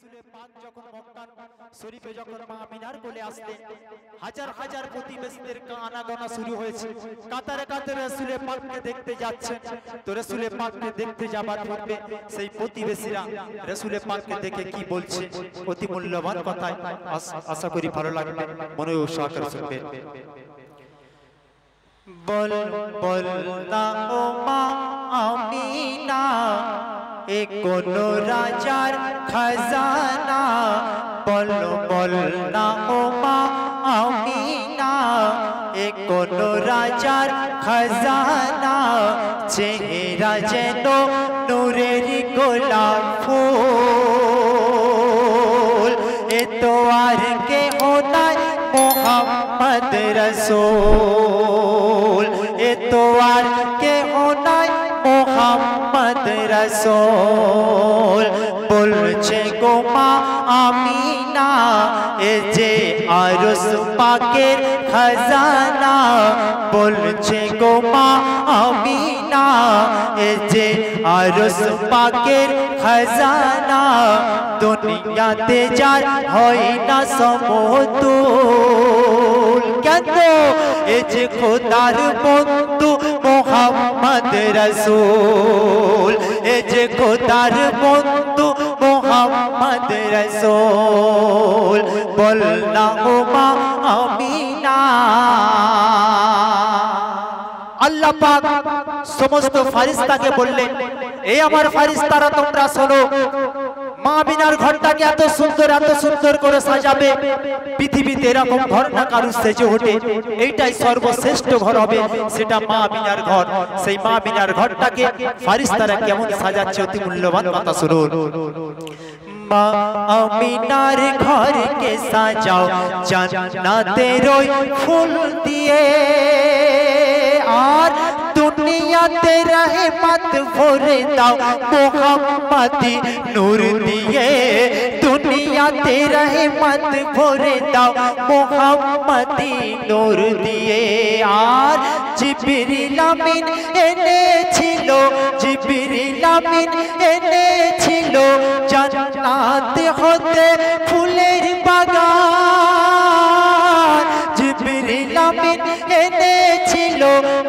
রাসূলে পাক যখন মক্কা শরীফে যখন মা আমিনার কোলে আসলেন, হাজার হাজার প্রতিবেশীদের আনাগোনা শুরু হয়েছে। কাতারে কাতারে রাসূলে পাককে দেখতে যাচ্ছেন। তো রাসূলে পাককে দেখতে যাবার পূর্বে সেই প্রতিবেশীরা রাসূলে পাককে দেখে কি বলছে, অতি মূল্যবান কথা, আশা করি ভালো লাগবে, মনে উৎসাহ করে শুনবেন। বল বল না ও মা আমিনা, এ কোন রাজার খাজানা। বল বল না ও মা আমিনা, এ কোন রাজার খাজানা। চেহারা যেন নূরের গোলাপ ফুল, এ তো আর কেহ নাই মোহাম্মদ রসূল। এ তো আর কেহ নাই মোহাম্মদ রসূল। বলছে গো মা আমিনা, এ যে আরশ পাকের খাজানা। বলছে গো মা আমিনা, এ যে আরশ পাকের খাজানা। দুনিয়াতে যার হয় না সমতুল, কেন এ যে খোদার বন্ধু মোহাম্মদ রসূল। এ যে খোদার বন্ধু মোহাম্মদ রসূল। বল না ও মা আমিনা। আল্লাহ পাক সমস্ত ফারিস্তাকে বললেন, এই আমার ফারিস্তারা তোমরা শোনো, মা আমিনার ঘরটাকে এত সুন্দর করে সাজাবে। পৃথিবীতে এরকম ঘর না কারু সেজে ওঠে, এইটাই সর্বশ্রেষ্ঠ ঘর হবে, সেটা মা আমিনার ঘর। সেই মা আমিনার ঘরটাকে ফারিস্তারা কেমন সাজাচ্ছে, অতি মূল্যবান কথা শুনুন। মা আমিনার ঘরকে সাজাও জান্নাতের ওই ফুল দিয়ে, আর দুনিয়াতে রহমত ভরে দাও মোহাম্মদি নূর দিয়ে। দুনিয়াতে রহমত ভরে দাও মোহাম্মদি নূর দিয়ে। আর জিবরিল আমিন এনেছিল, জিবরিল আমিন এনেছিল জান্নাত হতে ফুলের বাগান। জিবরিল আমিন এনেছিল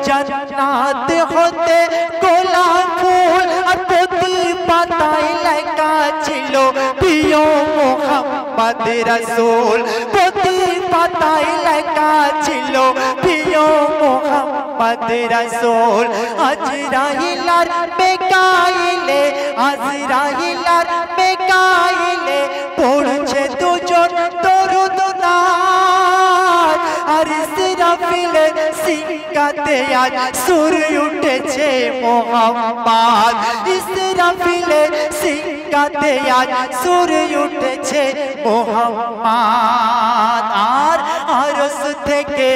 জান্নাত হতে গোলাপ ফুল, আর প্রতি পাতায় লেখা ছিল প্রিয় মোহাম্মদ রসূল। প্রতি পাতায় লেখা ছিল প্রিয় মোহাম্মদ রসূল। আজরাইল আর মিকাইলে, আজরাইল আর মিকাইলে পড়ছে দুজন দরুদ নাথ। আর ইসরাফিলের সিংহাতে আজ সুর উঠেছে মোহাম্মদ। ইসরাফিলের সিংহাতে আজ সুর উঠেছে মোহাম্মদ। আর আরশ থেকে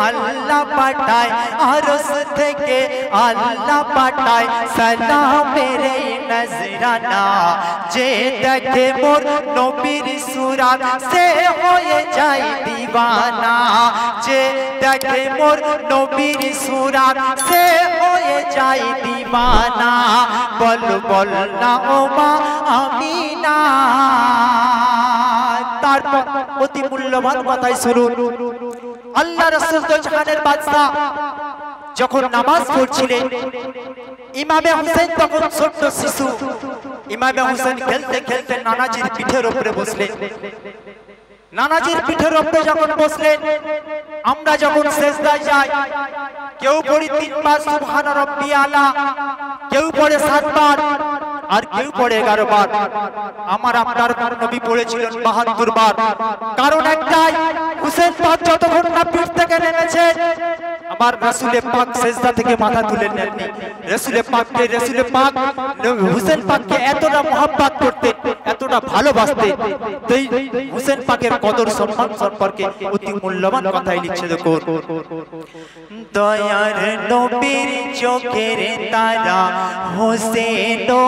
আল্লাহ পাঠায়, আরশ থেকে আল্লাহ পাঠায় সালামের নজরানা। যে দেখে মোর নবীর সুরাত সে হয়ে যায় দিওয়ানা। যে দেখে মোর নবীর সুরাত সে হয়ে যায় দিওয়ানা। বল বল না ও মা আমিনা। তারপর অতি মূল্যবান কথাই শুনুন। আল্লাহ রাসূল তো জাহানের বাদশা যখন নামাজ পড়ছিলেন, ইমামে হুসাইন তখন ছোট্ট শিশু। ইমামে হুসাইন খেলতে খেলতে নানাজির পিঠের উপরে বসলেন। নানাজির পিঠের উপরে যখন বসলেন, আমরা যখন সেজদায় যাই, কেউ পড়ি 3 বার সুবহান রাব্বিয়াল আলা, কেউ পড়ে 7 বার, আর কেউ পড়ে 11 বার। আমার আপনার নবী পড়েছিলেন 72 বার। কারণ একটাই, হুসেন পাক যতক্ষণ না পিঠ থেকে নেমেছে, আমার রাসূলে পাক সেজদা থেকে মাথা তুলে নেননি। রাসূলে পাক হুসেন পাককে এতটা মহব্বত করতেন, এতটা ভালোবাসতেন। তাই হুসেন পাকের কদর সম্মান সম্পর্কে অতি মূল্যবান কথাই লিখছে দেখুন। দয়ার নবীর চোখের তারা হোসেন ও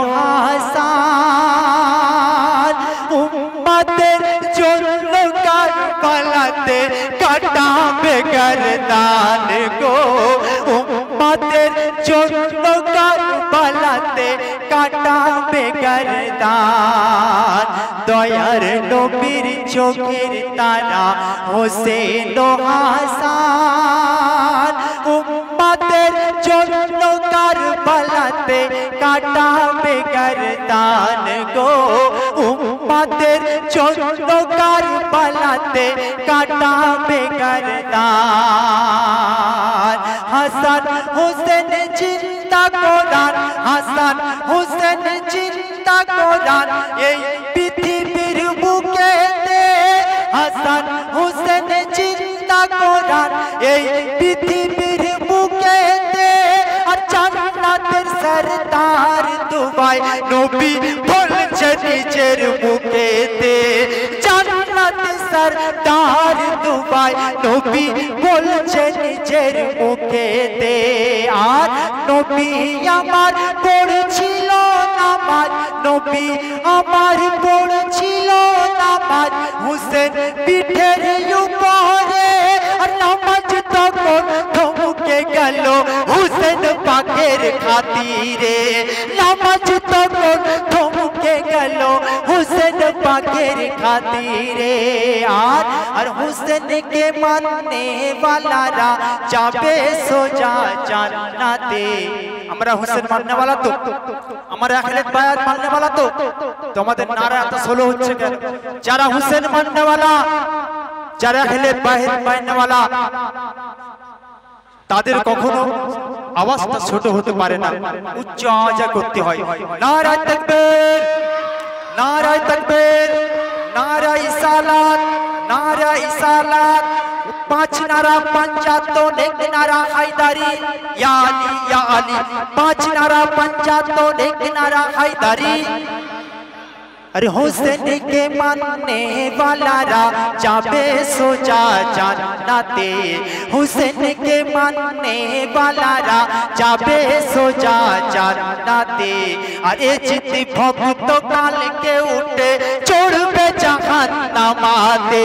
হাসান, উম্মতের জন্য কারবালাতে কাটাবে গর্দান গো। উম্মতের জন্য কারবালাতে কাটাবে গর্দান। দয়ার নবীর চোখের তারা হোসেন ও হাসান উম্মতের জন্য কারবালাতে কাটাবে গর্দান গো উম্মতের জন্য কারবালাতে কাটাবে গর্দান হাসান হোসেন চিন্তা কোরআন হাসান হোসেন চিন্তা কোরআন এই পৃথিবীর বুকেতে হাসান হোসেন চিন্তা কোরআন এই পৃথিবীর বুকেতে আর জান্নাতের সরদার দুবাই নবী বলছে নিজের মুখেতে জান্নাতের সরদার দুবাই নবী বলছে নিজের মুখেতে আর নবী আমার পড়ছিল নামাজ নবী আমার পড়ছিল নামাজ হুসেন পিঠের উপরে আর নামাজ তখন থমকে গেল হুসেন পাকের খাতিরে নামাজ তখন থমকে গেল হুসেন পাকের খাতিরে আর হুসেনকে মাননে वालारा যাবে সোজা জান্নাতে আমরা হুসেন মাননে वाला তো আমরা আখেরে বায়াত মাননে वाला তো তোমাদের নারা এত সোলো হচ্ছে কেন যারা হুসেন মাননে वाला যারা আখেরে বায়াত মাননে वाला তাদের কখনো আওয়াজটা ছোট হতে পারে না উচ্চ আওয়াজে করতে হয় নারায়ে তাকবীর নারায়ে তাকবীর নারায়ে সালাত নারায়ে সালাত पांच नारा पंचायतों एक नारा हैदरी या अली पांच नारा पंचायतों एक नारा हैदरी अरे हुसैन के मानने वाला रा जाबे सोजा जन्नते हुसैन के मानने वाला रा जाबे सोजा जन्नते अरे जित भक्त काल के उठे चढ़बे जहन्नमाते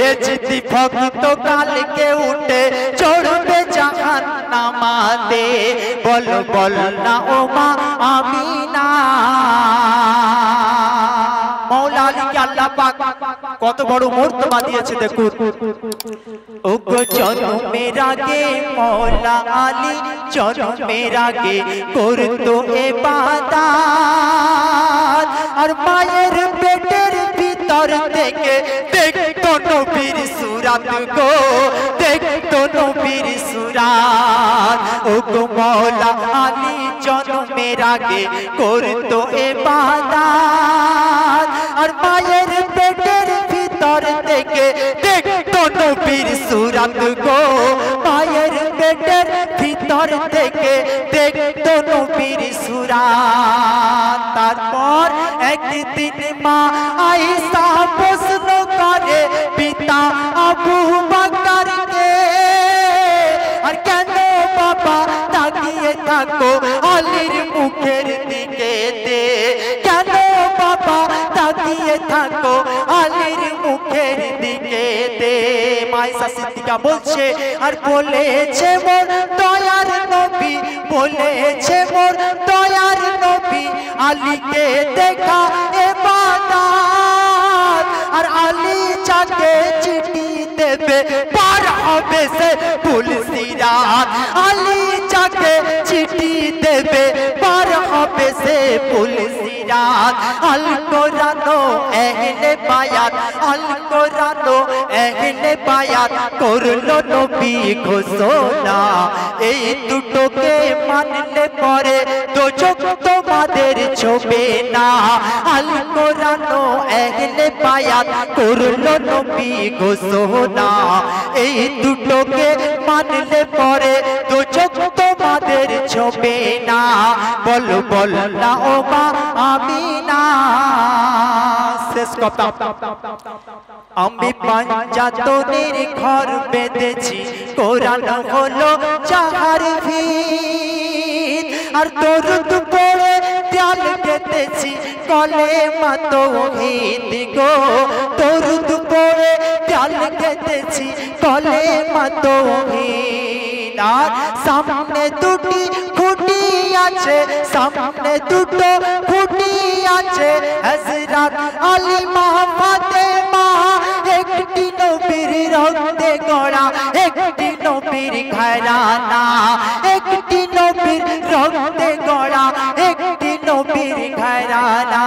ए जित भक्त काल के उठे चढ़बे जहन्नमाते बोल बोल ना ओ मां आमीना मौला अली के अल्लाह पाक কত বড় মর্তবা দিয়েছে দেখুন ওগো জন্মের আগে মৌলা আলী জন্মের আগে করতো ইবাদত আর মায়ের পেটের ভিতর থেকে দেখতো নবীর সুরাত গো দেখতো নবীর সুরাত ওগো মৌলা আলী জন্মের আগে করতো ইবাদত আর মায়ের পেটের ভিতর থেকে দেখতো নবীর সুরাত গো মায়ের পেটের ভিতর থেকে দেখতো নবীর সুরাত তারপর একদিন মা আয়েশা প্রশ্ন করে পিতা আবু বকরকে আর কেন বাবা তাকিয়ে থাকো আলীর মুখের দিকে কেন বাবা তাকিয়ে থাকো আলীর মুখের দিকে মায়েশা সিদ্দিকা বলছে আর বলেছে মোর দয়ার নবী বলেছে মোর দয়ার নবী আলীকে দেখা ইবাদত আর আলী যাকে চিঠি দেবে পার হবে সে পুলসিরাত আলী যাকে চিঠি দেবে পার হবে সে পুলসিরাত আল কোরআনো আহলে বায়াত আল কোরআনো আহলে বায়াত করলো নবী ঘোষণা এই দুটোকে মানলে পরে দোজখ তোমাদের ছোবে না আল কোরআনো আহলে বায়াত করলো নবী ঘোষণা এই দুটোকে মানলে পরে দোজখ তোমাদের ছোবে না বলো বল না ও মা আমিনা শেষ কথা আমি পাঞ্জাতনের ঘর বেঁধেছি কোরআন হলো যাহার ভিত আর দরুদ পড়ে দেয়াল গেঁথেছি কলেমা তাওহীদ গো দরুদ পড়ে খেয়াল খেতেছি কলেমা তাওহীদ আর সামনে দুটি খুঁটি আছে সামনে দুটো খুঁটি আছে হযরত আলী মা ফাতেমা একটি নবীর রক্তে গড়া একটি নবীর ঘরানা একটি নবীর রক্তে গড়া একটি নবীর ঘরানা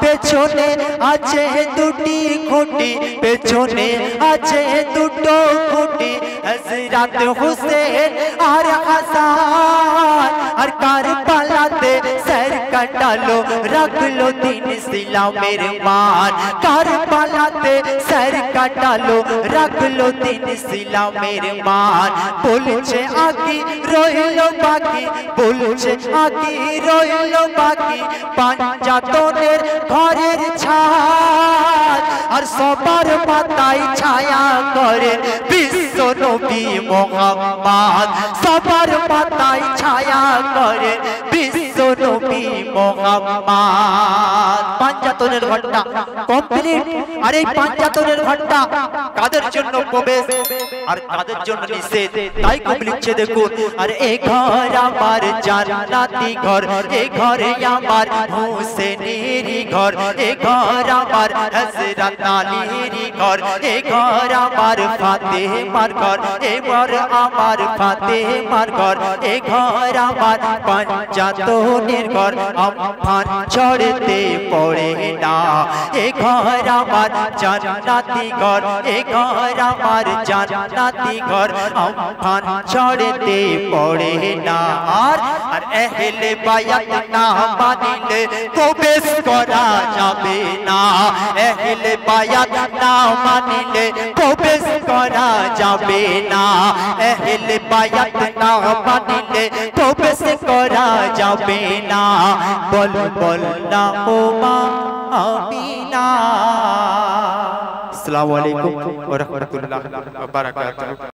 পেছনে আছে দুটি খুঁটি পেছনে আছে দুটো খুঁটি হযরত হুসেন আর হাসান আর কারবালাতে সর কাটালো রাখলো দিন ইসলামের মান কারবালাতে সর কাটালো রাখলো দিন ইসলামের মান বলছে আকি রইলো বাকি বলছে আকি রইলো বাকি পাঞ্জাতনের ঘরের ছাদ আর সবার মাথায় ছায়া করে বিশ্ব নবী মুহাম্মদ সবার মাথায় ছায়া করে বিশ্ব নবী মুহাম্মদ পাঞ্জাতনের ঘন্টা কমপ্লিট আর এই পাঞ্জাতনের ঘন্টা কাদের জন্য প্রবেশ আর কাদের জন্য নিষেধ তাই কবি লিখছে দেখুন আর এই ঘর আমার জান্নাতি ঘর এই ঘরে আমার হুসেনেরই ঘর এই ঘর আমার হযরত আলীরই ঘর এই ঘর আমার ফাতেমার ঘর এই ঘর আমার ফাতেমার ঘর এই ঘর আমার পাঞ্জাতনের ঘর আমফান ঝড়তে পড়ে না এই ঘর আমার জান্নাতি ঘর এই ঘর আমার জান্নাতি ঘর আমফান ঝড়তে পড়ে না আর আহলে বায়াত না মানিলে প্রবেশ করা যাবে না আহলে বায়াত না মানিলে প্রবেশ করা যাবে না আহলে বায়াত না মানিলে প্রবেশ করা যাবে না বল বল না ও মা আমিনা। আসসালামু আলাইকুম ওয়া রাহমাতুল্লাহি ওয়া বারাকাতুহু।